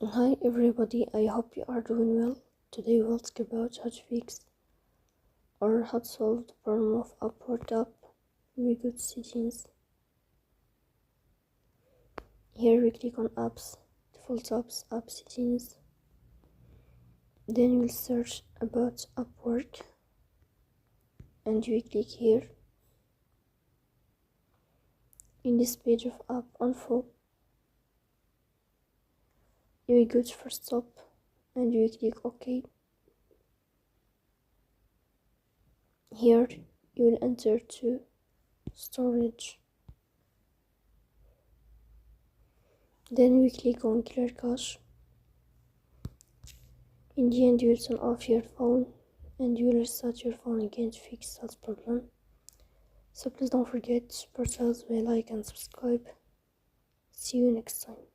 Hi everybody, I hope you are doing well. Today we'll talk about how to fix or how to solve the problem of Upwork app with good settings. Here we click on apps, default apps, app settings. Then we'll search about Upwork and we click here. In this page of app info, we go to first stop and we click OK. Here you will enter to storage. Then we click on clear cache. In the end you will turn off your phone and you will restart your phone again to fix that problem. So please don't forget to support us by like and subscribe. See you next time.